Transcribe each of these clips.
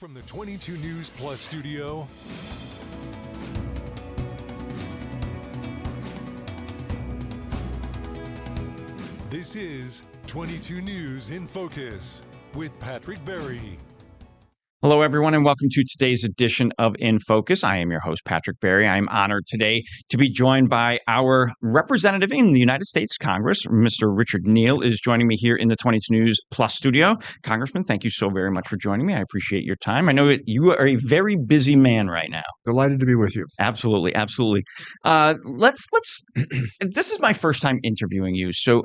From the 22 News Plus studio, this is 22 News in Focus with Patrick Berry. Hello, everyone, and welcome to today's edition of In Focus. I am your host, Patrick Berry. I am honored today to be joined by our representative in the United States Congress, Mr. Richard Neal, is joining me here in the 22 News Plus studio. Congressman, thank you so very much for joining me. I appreciate your time. I know that you are a very busy man right now. Delighted to be with you. Absolutely, absolutely. Let's. This is my first time interviewing you, so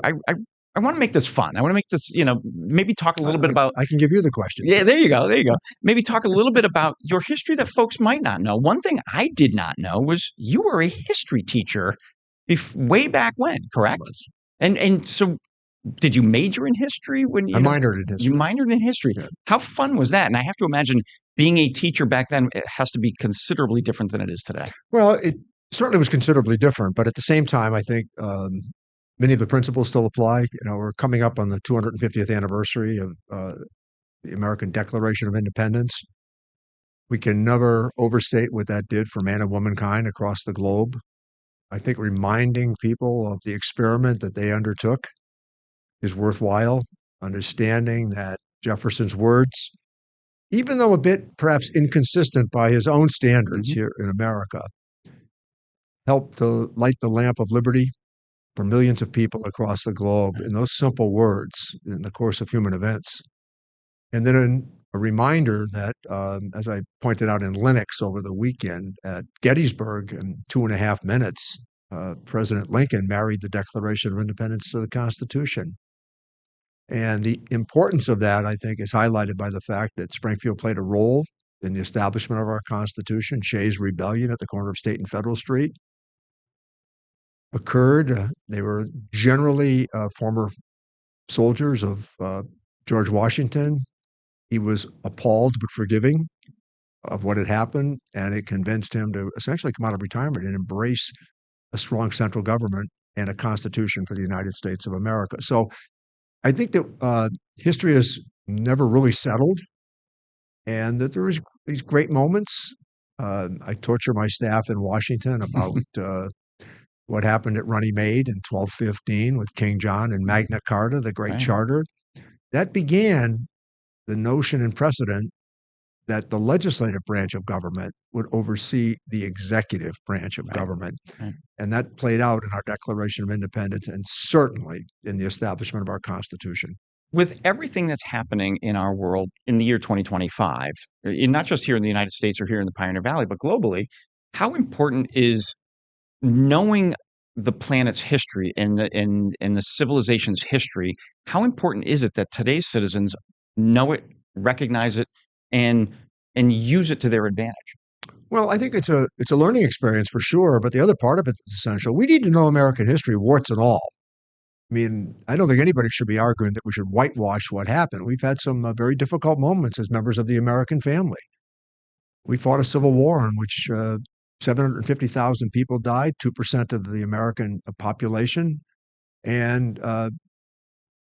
I want to make this fun. I want to make this, maybe talk a little bit about. I can give you the questions. Yeah, there you go. Maybe talk a little bit about your history that folks might not know. One thing I did not know was you were a history teacher way back when, correct? And so did you major in history when you? I minored in history. You minored in history. Yeah. How fun was that? And I have to imagine being a teacher back then, it has to be considerably different than it is today. Well, it certainly was considerably different, but at the same time, I think many of the principles still apply. We're coming up on the 250th anniversary of the American Declaration of Independence. We can never overstate what that did for man and womankind across the globe. I think reminding people of the experiment that they undertook is worthwhile. Understanding that Jefferson's words, even though a bit perhaps inconsistent by his own standards here in America, helped to light the lamp of liberty for millions of people across the globe in those simple words in the course of human events. And then a reminder that, as I pointed out in Linux over the weekend, at Gettysburg in 2.5 minutes, President Lincoln married the Declaration of Independence to the Constitution. And the importance of that, I think, is highlighted by the fact that Springfield played a role in the establishment of our Constitution. Shays' Rebellion at the corner of State and Federal Street occurred. They were generally former soldiers of George Washington. He was appalled but forgiving of what had happened, and it convinced him to essentially come out of retirement and embrace a strong central government and a constitution for the United States of America. So I think that history has never really settled, and that there was these great moments. I torture my staff in Washington about what happened at Runnymede in 1215 with King John and Magna Carta, the Great Charter. That began the notion and precedent that the legislative branch of government would oversee the executive branch of government. And that played out in our Declaration of Independence and certainly in the establishment of our Constitution. With everything that's happening in our world in the year 2025, not just here in the United States or here in the Pioneer Valley, but globally, how important is knowing the planet's history and the civilization's history? How important is it that today's citizens know it, recognize it, and use it to their advantage? Well, I think it's a learning experience for sure, but the other part of it is essential. We need to know American history, warts and all. I mean, I don't think anybody should be arguing that we should whitewash what happened. We've had some very difficult moments as members of the American family. We fought a civil war in which 750,000 people died, 2% of the American population. And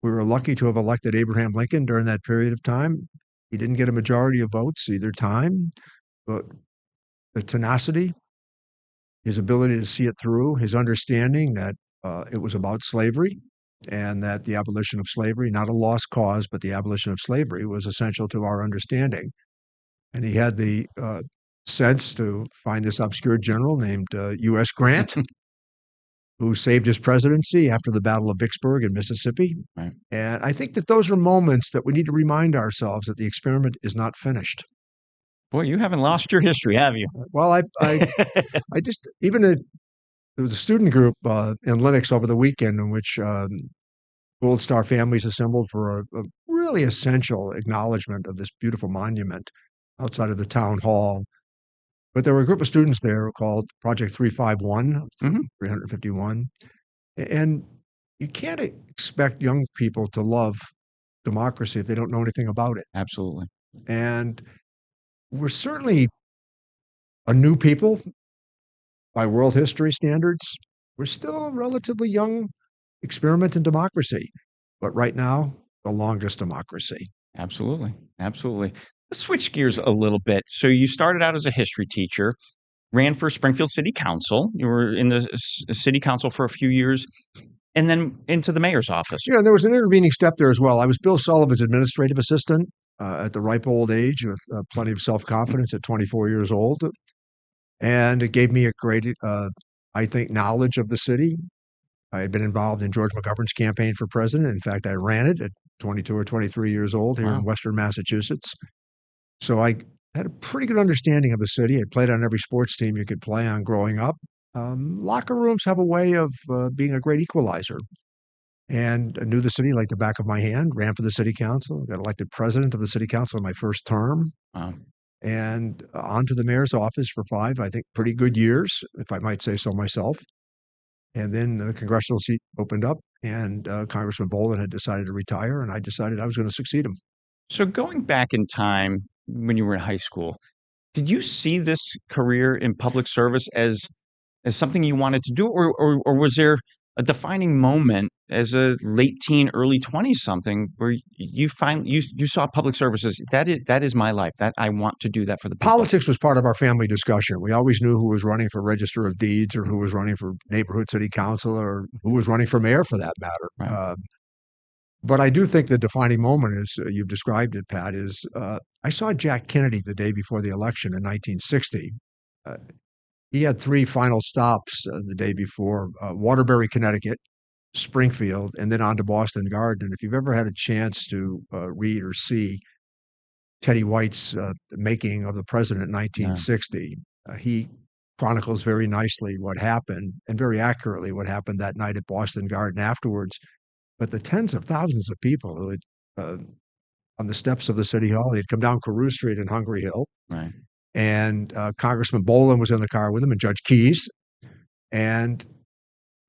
we were lucky to have elected Abraham Lincoln during that period of time. He didn't get a majority of votes either time, but the tenacity, his ability to see it through, his understanding that it was about slavery and that the abolition of slavery, not a lost cause, but the abolition of slavery was essential to our understanding. And he had the sense to find this obscure general named U.S. Grant, who saved his presidency after the Battle of Vicksburg in Mississippi. Right. And I think that those are moments that we need to remind ourselves that the experiment is not finished. Boy, you haven't lost your history, have you? Well, I just, there was a student group in Linux over the weekend in which Gold Star families assembled for a really essential acknowledgement of this beautiful monument outside of the town hall. But there were a group of students there called Project 351, 351. And you can't expect young people to love democracy if they don't know anything about it. Absolutely. And we're certainly a new people by world history standards. We're still a relatively young experiment in democracy, but right now, the longest democracy. Absolutely. Absolutely. Let's switch gears a little bit. So you started out as a history teacher, ran for Springfield City Council. You were in the city council for a few years, and then into the mayor's office. Yeah, and there was an intervening step there as well. I was Bill Sullivan's administrative assistant at the ripe old age with plenty of self-confidence at 24 years old. And it gave me a great, I think, knowledge of the city. I had been involved in George McGovern's campaign for president. In fact, I ran it at 22 or 23 years old here in Western Massachusetts. So I had a pretty good understanding of the city. I played on every sports team you could play on growing up. Locker rooms have a way of being a great equalizer. And I knew the city like the back of my hand, ran for the city council, got elected president of the city council in my first term. Wow. And on to the mayor's office for 5, I think, pretty good years, if I might say so myself. And then the congressional seat opened up, and Congressman Bolin had decided to retire, and I decided I was going to succeed him. So going back in time when you were in high school, did you see this career in public service as something you wanted to do, or was there a defining moment as a late teen, early 20s something where you saw public services? That is my life. That I want to do that for the people. Politics was part of our family discussion. We always knew who was running for Register of Deeds, or who was running for neighborhood city council, or who was running for mayor for that matter. Right. But I do think the defining moment, as you've described it, Pat, is I saw Jack Kennedy the day before the election in 1960. He had 3 final stops the day before: Waterbury, Connecticut, Springfield, and then on to Boston Garden. And if you've ever had a chance to read or see Teddy White's Making of the President in 1960, he chronicles very nicely what happened, and very accurately what happened that night at Boston Garden afterwards. But the tens of thousands of people who had, on the steps of the City Hall, they'd come down Carew Street in Hungry Hill. Right. And Congressman Bolin was in the car with him, and Judge Keyes. And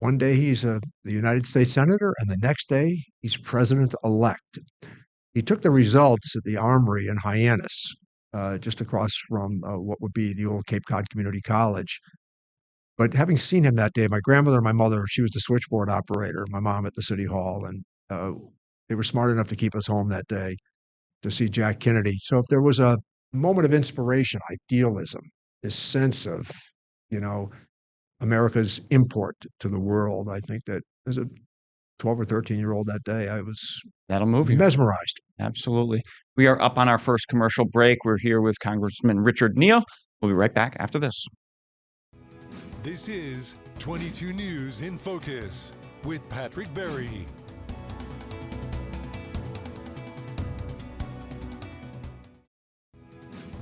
one day he's the United States Senator, and the next day he's president-elect. He took the results at the Armory in Hyannis, just across from what would be the old Cape Cod Community College. But having seen him that day, my grandmother and my mother, she was the switchboard operator, my mom at the City Hall, and they were smart enough to keep us home that day to see Jack Kennedy. So if there was a moment of inspiration, idealism, this sense of, America's import to the world, I think that as a 12 or 13-year-old that day, I was That'll move you. mesmerized. Absolutely. We are up on our first commercial break. We're here with Congressman Richard Neal. We'll be right back after this. This is 22 News in Focus with Patrick Berry.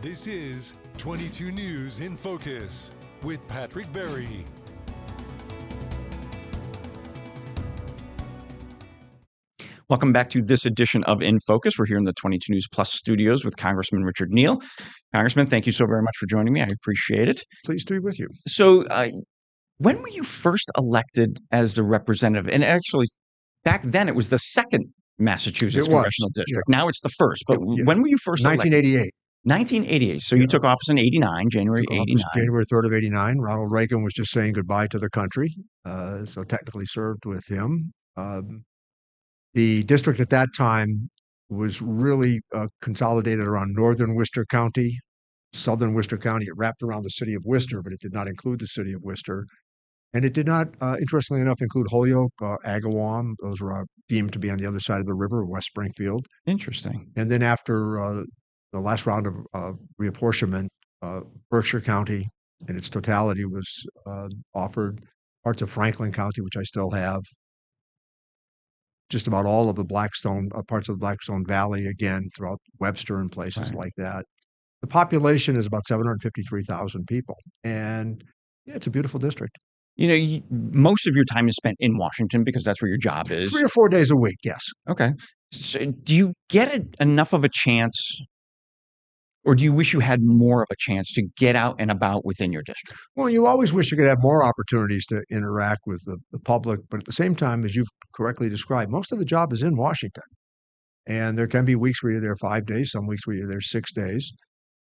This is 22 News in Focus with Patrick Berry. Welcome back to this edition of In Focus. We're here in the 22 News Plus studios with Congressman Richard Neal. Congressman, thank you so very much for joining me. I appreciate it. Pleased to be with you. So, when were you first elected as the representative? And actually, back then it was the second Massachusetts congressional district. Yeah. Now it's the first. But when were you first elected? 1988. 1988. So you took office in 89, January 89. January 3rd of 89. Ronald Reagan was just saying goodbye to the country. So technically served with him. The district at that time was really consolidated around northern Worcester County, southern Worcester County. It wrapped around the city of Worcester, but it did not include the city of Worcester. And it did not, interestingly enough, include Holyoke, Agawam. Those were deemed to be on the other side of the river, West Springfield. Interesting. And then after the last round of reapportionment, Berkshire County in its totality was offered, parts of Franklin County, which I still have, just about all of the Blackstone, parts of the Blackstone Valley, again, throughout Webster and places like that. The population is about 753,000 people. And yeah, it's a beautiful district. Most of your time is spent in Washington because that's where your job is. 3 or 4 days a week, yes. Okay. So do you get enough of a chance, or do you wish you had more of a chance to get out and about within your district? Well, you always wish you could have more opportunities to interact with the public, but at the same time, as you've correctly described, most of the job is in Washington. And there can be weeks where you're there 5 days, some weeks where you're there 6 days.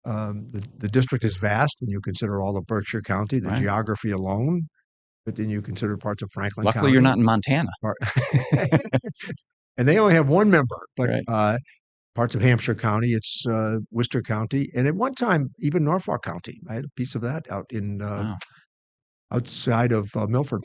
The district is vast when you consider all of Berkshire County, the geography alone, but then you consider parts of Franklin County. Luckily, you're not in Montana. And they only have one member, but parts of Hampshire County, it's Worcester County, and at one time, even Norfolk County. I had a piece of that out in Wow. outside of Milford.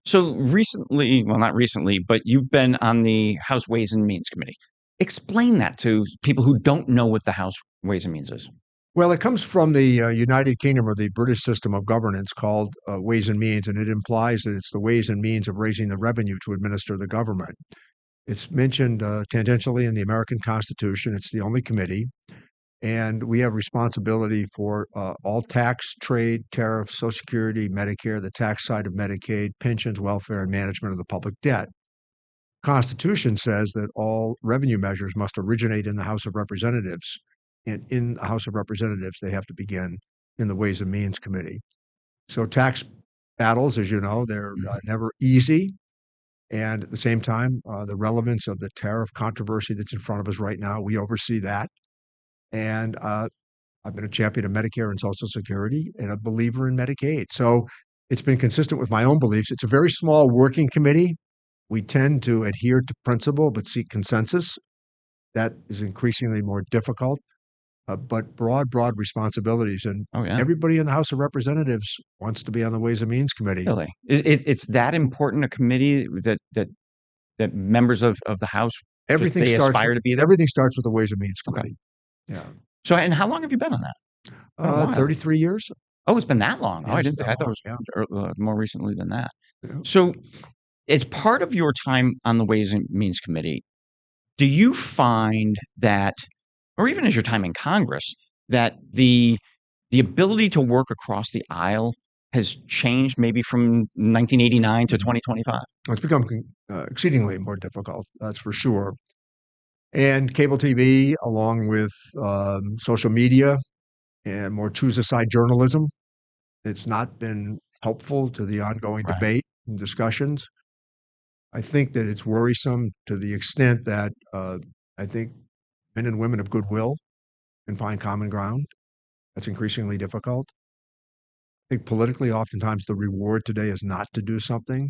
So recently, well, not recently, but you've been on the House Ways and Means Committee. Explain that to people who don't know what the House Ways and Means is. Well, it comes from the United Kingdom or the British system of governance called Ways and Means, and it implies that it's the ways and means of raising the revenue to administer the government. It's mentioned tangentially in the American Constitution. It's the only committee, and we have responsibility for all tax, trade, tariff, Social Security, Medicare, the tax side of Medicaid, pensions, welfare, and management of the public debt. Constitution says that all revenue measures must originate in the House of Representatives. And in the House of Representatives, they have to begin in the Ways and Means Committee. So tax battles, as you know, they're never easy. And at the same time, the relevance of the tariff controversy that's in front of us right now, we oversee that. And I've been a champion of Medicare and Social Security and a believer in Medicaid. So it's been consistent with my own beliefs. It's a very small working committee. We tend to adhere to principle but seek consensus. That is increasingly more difficult. But broad responsibilities. And everybody in the House of Representatives wants to be on the Ways and Means Committee. Really? It's that important a committee that members of the House aspire to be there? Everything starts with the Ways and Means Committee. Okay. Yeah. So, and how long have you been on that? 33 years. Oh, it's been that long. Yeah, I didn't think. I thought it was more recently than that. Yeah. So, as part of your time on the Ways and Means Committee, do you find that, or even as your time in Congress, that the ability to work across the aisle has changed maybe from 1989 to 2025? It's become exceedingly more difficult, that's for sure. And cable TV, along with social media and more choose-a-side journalism, it's not been helpful to the ongoing debate and discussions. I think that it's worrisome to the extent that I think men and women of goodwill can find common ground. That's increasingly difficult. I think politically, oftentimes the reward today is not to do something,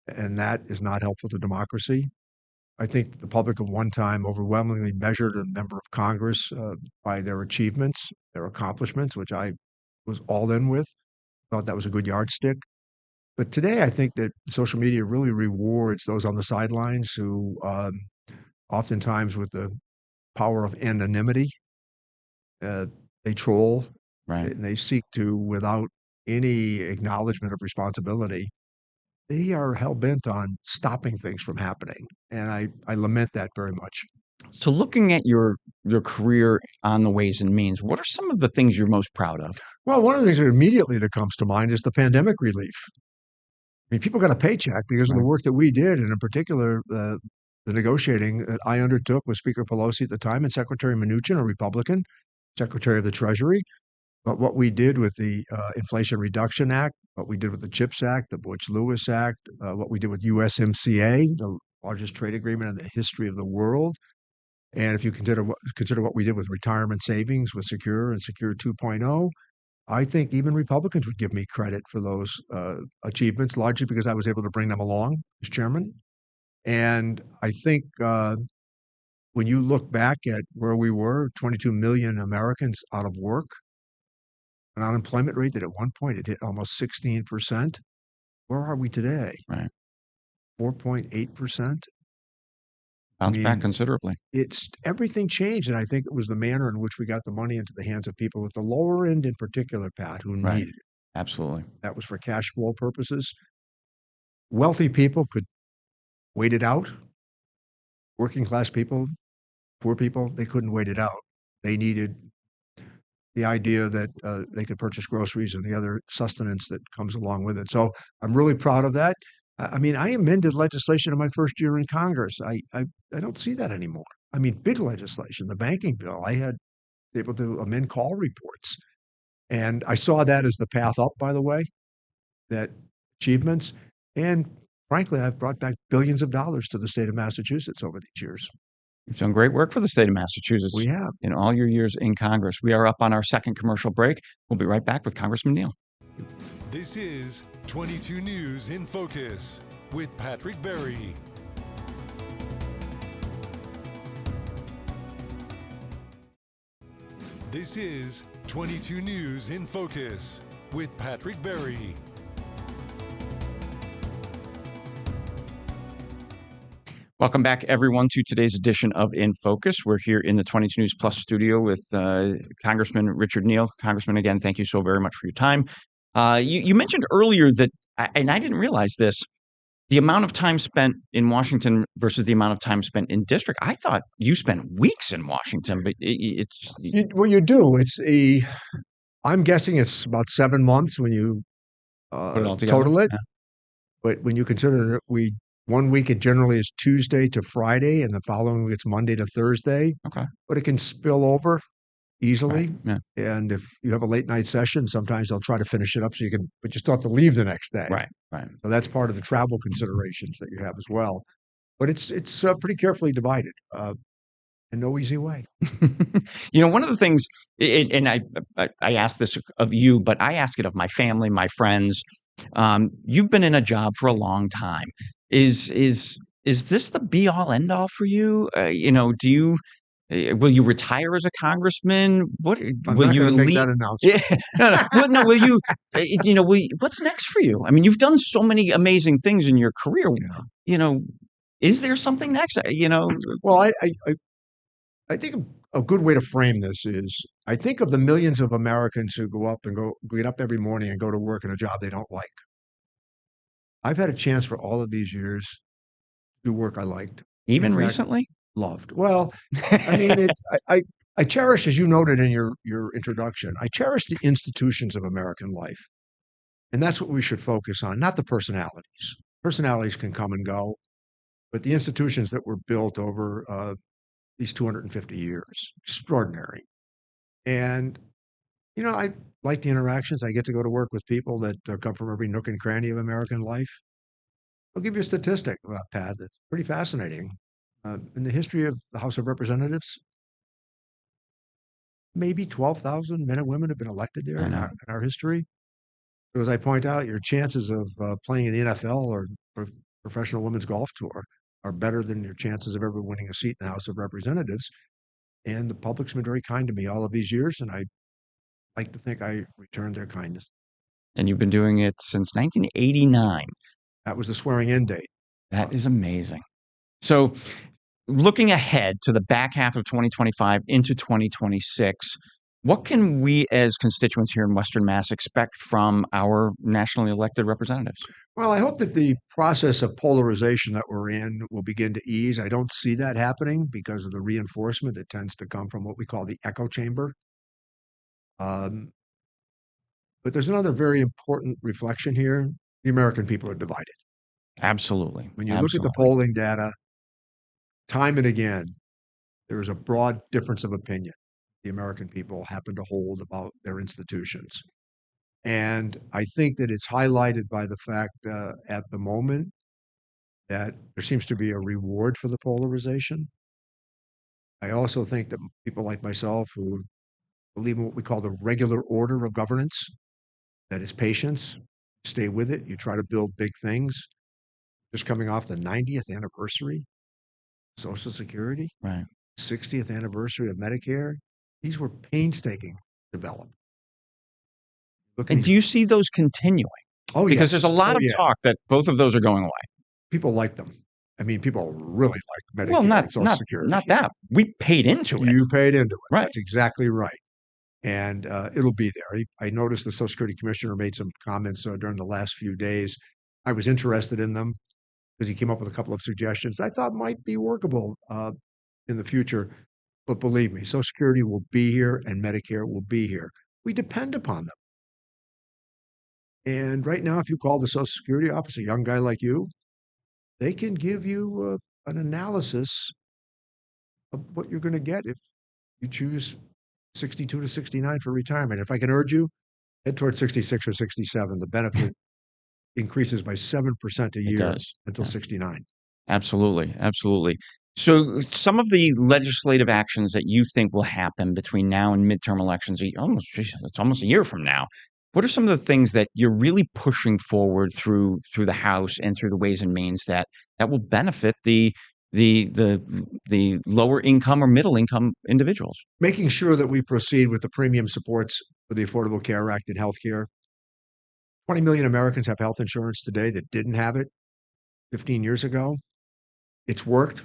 and that is not helpful to democracy. I think the public at one time overwhelmingly measured a member of Congress by their achievements, their accomplishments, which I was all in with, thought that was a good yardstick. But today, I think that social media really rewards those on the sidelines who oftentimes with the power of anonymity, they troll, and they seek to, without any acknowledgement of responsibility, they are hell-bent on stopping things from happening. And I lament that very much. So looking at your career on the Ways and Means, what are some of the things you're most proud of? Well, one of the things that comes to mind is the pandemic relief. I mean, people got a paycheck because of the work that we did, and in particular, the negotiating that I undertook with Speaker Pelosi at the time and Secretary Mnuchin, a Republican, Secretary of the Treasury. But what we did with the Inflation Reduction Act, what we did with the CHIPS Act, the Butch-Lewis Act, what we did with USMCA, the largest trade agreement in the history of the world. And if you consider what we did with retirement savings, with Secure and Secure 2.0, I think even Republicans would give me credit for those achievements, largely because I was able to bring them along as chairman. And I think when you look back at where we were, 22 million Americans out of work, an unemployment rate that at one point it hit almost 16%. Where are we today? 4.8%. Bounced back considerably. It's everything changed, and I think it was the manner in which we got the money into the hands of people with the lower end in particular, Pat, who needed it. Absolutely. That was for cash flow purposes. Wealthy people could wait it out. Working class people, poor people, they couldn't wait it out. They needed the idea that they could purchase groceries and the other sustenance that comes along with it. So I'm really proud of that. I mean, I amended legislation in my first year in Congress. I don't see that anymore. I mean, big legislation, the banking bill. I had able to amend call reports. And I saw that as the path up, by the way, that achievements. And frankly, I've brought back billions of dollars to the state of Massachusetts over these years. You've done great work for the state of Massachusetts. We have. In all your years in Congress. We are up on our second commercial break. We'll be right back with Congressman Neal. This is 22 News in Focus with Patrick Berry. This is 22 News in Focus with Patrick Berry. Welcome back, everyone, to today's edition of In Focus. We're here in the 22 News Plus studio with Congressman Richard Neal. Congressman, again, thank you so very much for your time. You mentioned earlier that, and I didn't realize this, the amount of time spent in Washington versus the amount of time spent in district. I thought you spent weeks in Washington, but Well, you do. I'm guessing it's about 7 months when you put it all together. total it. Yeah. But when you consider that 1 week it generally is Tuesday to Friday, and the following week it's Monday to Thursday. Okay. But it can spill over easily. Right. Yeah. And if you have a late night session, sometimes they'll try to finish it up but you still have to leave the next day. Right. So that's part of the travel considerations that you have as well. But it's pretty carefully divided, and no easy way. One of the things, and I ask this of you, but I ask it of my family, my friends. You've been in a job for a long time. Is this the be all end all for you? Do you will you retire as a congressman? What I'm will not you going to make leave? that announcement. Yeah, no. Will you? What's next for you? I mean, you've done so many amazing things in your career. Yeah. Is there something next? Well, I think a good way to frame this is I think of the millions of Americans who get up every morning and go to work in a job they don't like. I've had a chance for all of these years to do work I liked. Even In fact, recently? loved. Well, I mean, I cherish, as you noted in your introduction, I cherish the institutions of American life. And that's what we should focus on, not the personalities. Personalities can come and go, but the institutions that were built over these 250 years, extraordinary. And, I like the interactions. I get to go to work with people that come from every nook and cranny of American life. I'll give you a statistic about Pat that's pretty fascinating. In the history of the House of Representatives, maybe 12,000 men and women have been elected there in our history. So as I point out, your chances of playing in the NFL or professional women's golf tour are better than your chances of ever winning a seat in the House of Representatives. And the public's been very kind to me all of these years, and I like to think I returned their kindness. And you've been doing it since 1989. That was the swearing-in date. That is amazing. So looking ahead to the back half of 2025 into 2026, what can we as constituents here in Western Mass expect from our nationally elected representatives? Well, I hope that the process of polarization that we're in will begin to ease. I don't see that happening because of the reinforcement that tends to come from what we call the echo chamber. But there's another very important reflection here. The American people are divided. Absolutely. When you look at the polling data, time and again, there is a broad difference of opinion the American people happen to hold about their institutions. And I think that it's highlighted by the fact at the moment that there seems to be a reward for the polarization. I also think that people like myself who believe in what we call the regular order of governance, that is patience, stay with it, you try to build big things. Just coming off the 90th anniversary of Social Security, right, 60th anniversary of Medicare, these were painstaking developed. And do you see those continuing? Oh, because there's a lot of talk that both of those are going away. People like them. I mean, people really like Medicare. Well, and Social Security. Not that. We paid into it. You paid into it. Right. That's exactly right. And it'll be there. I noticed the Social Security Commissioner made some comments during the last few days. I was interested in them because he came up with a couple of suggestions that I thought might be workable in the future. But believe me, Social Security will be here and Medicare will be here. We depend upon them. And right now, if you call the Social Security office, a young guy like you, they can give you an analysis of what you're going to get if you choose 62 to 69 for retirement. If I can urge you, head towards 66 or 67. The benefit increases by 7% a year until 69. Absolutely. Absolutely. So some of the legislative actions that you think will happen between now and midterm elections, it's almost a year from now. What are some of the things that you're really pushing forward through the House and through the Ways and Means that will benefit the the lower income or middle income individuals. Making sure that we proceed with the premium supports for the Affordable Care Act in healthcare. 20 million Americans have health insurance today that didn't have it 15 years ago. It's worked.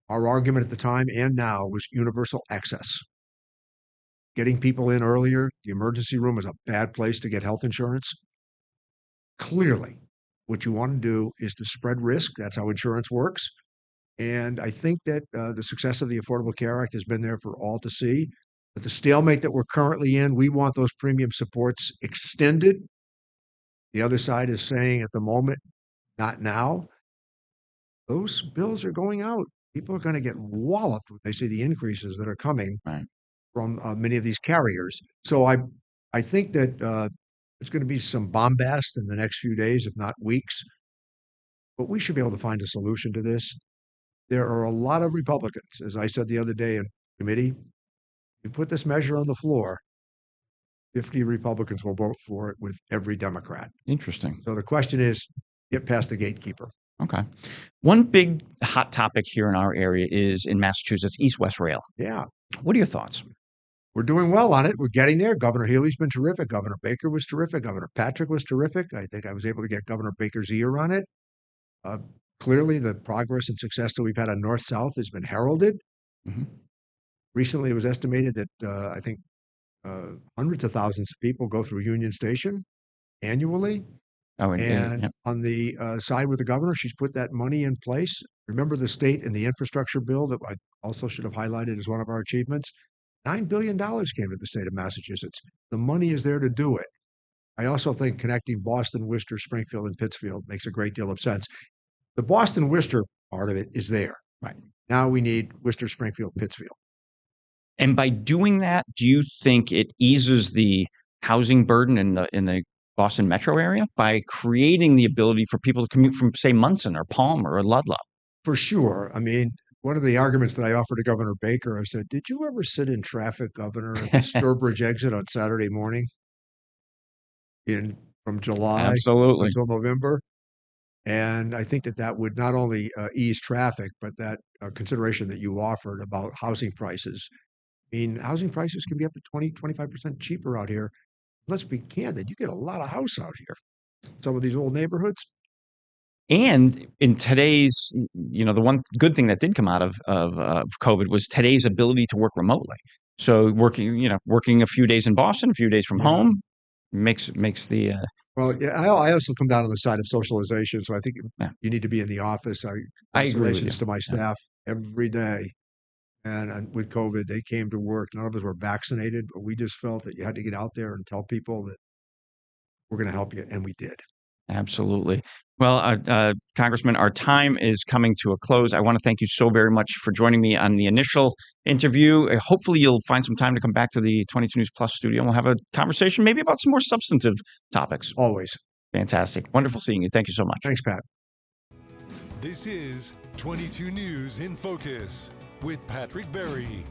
Our argument at the time and now was universal access. Getting people in earlier. The emergency room is a bad place to get health insurance. Clearly, what you want to do is to spread risk. That's how insurance works. And I think that the success of the Affordable Care Act has been there for all to see. But the stalemate that we're currently in, we want those premium supports extended. The other side is saying at the moment, not now. Those bills are going out. People are going to get walloped when they see the increases that are coming from many of these carriers. So I think that there's going to be some bombast in the next few days, if not weeks. But we should be able to find a solution to this. There are a lot of Republicans, as I said the other day in committee, you put this measure on the floor, 50 Republicans will vote for it with every Democrat. Interesting. So the question is, get past the gatekeeper. Okay. One big hot topic here in our area is in Massachusetts, East-West Rail. Yeah. What are your thoughts? We're doing well on it. We're getting there. Governor Healey's been terrific. Governor Baker was terrific. Governor Patrick was terrific. I think I was able to get Governor Baker's ear on it. Clearly, the progress and success that we've had on North-South has been heralded. Mm-hmm. Recently, it was estimated that I think hundreds of thousands of people go through Union Station annually. Oh, and on the side with the governor, she's put that money in place. Remember the state and the infrastructure bill that I also should have highlighted as one of our achievements? $9 billion came to the state of Massachusetts. The money is there to do it. I also think connecting Boston, Worcester, Springfield, and Pittsfield makes a great deal of sense. The Boston-Worcester part of it is there. Right. Now we need Worcester, Springfield, Pittsfield. And by doing that, do you think it eases the housing burden in the Boston metro area by creating the ability for people to commute from, say, Munson or Palmer or Ludlow? For sure. I mean, one of the arguments that I offered to Governor Baker, I said, did you ever sit in traffic, Governor, at the Sturbridge exit on Saturday morning from July until November? And I think that would not only ease traffic, but that consideration that you offered about housing prices. I mean, housing prices can be up to 20, 25% cheaper out here. Let's be candid, you get a lot of house out here. Some of these old neighborhoods. And in today's, the one good thing that did come out of COVID was today's ability to work remotely. So working a few days in Boston, a few days from home makes the. Well, yeah, I also come down on the side of socialization. So I think you need to be in the office. I agree with you. To my staff every day. And with COVID, they came to work. None of us were vaccinated, but we just felt that you had to get out there and tell people that we're going to help you. And we did. Absolutely. Well, Congressman, our time is coming to a close. I want to thank you so very much for joining me on the initial interview. Hopefully, you'll find some time to come back to the 22 News Plus studio and we'll have a conversation maybe about some more substantive topics. Always. Fantastic. Wonderful seeing you. Thank you so much. Thanks, Pat. This is 22 News in Focus with Patrick Berry.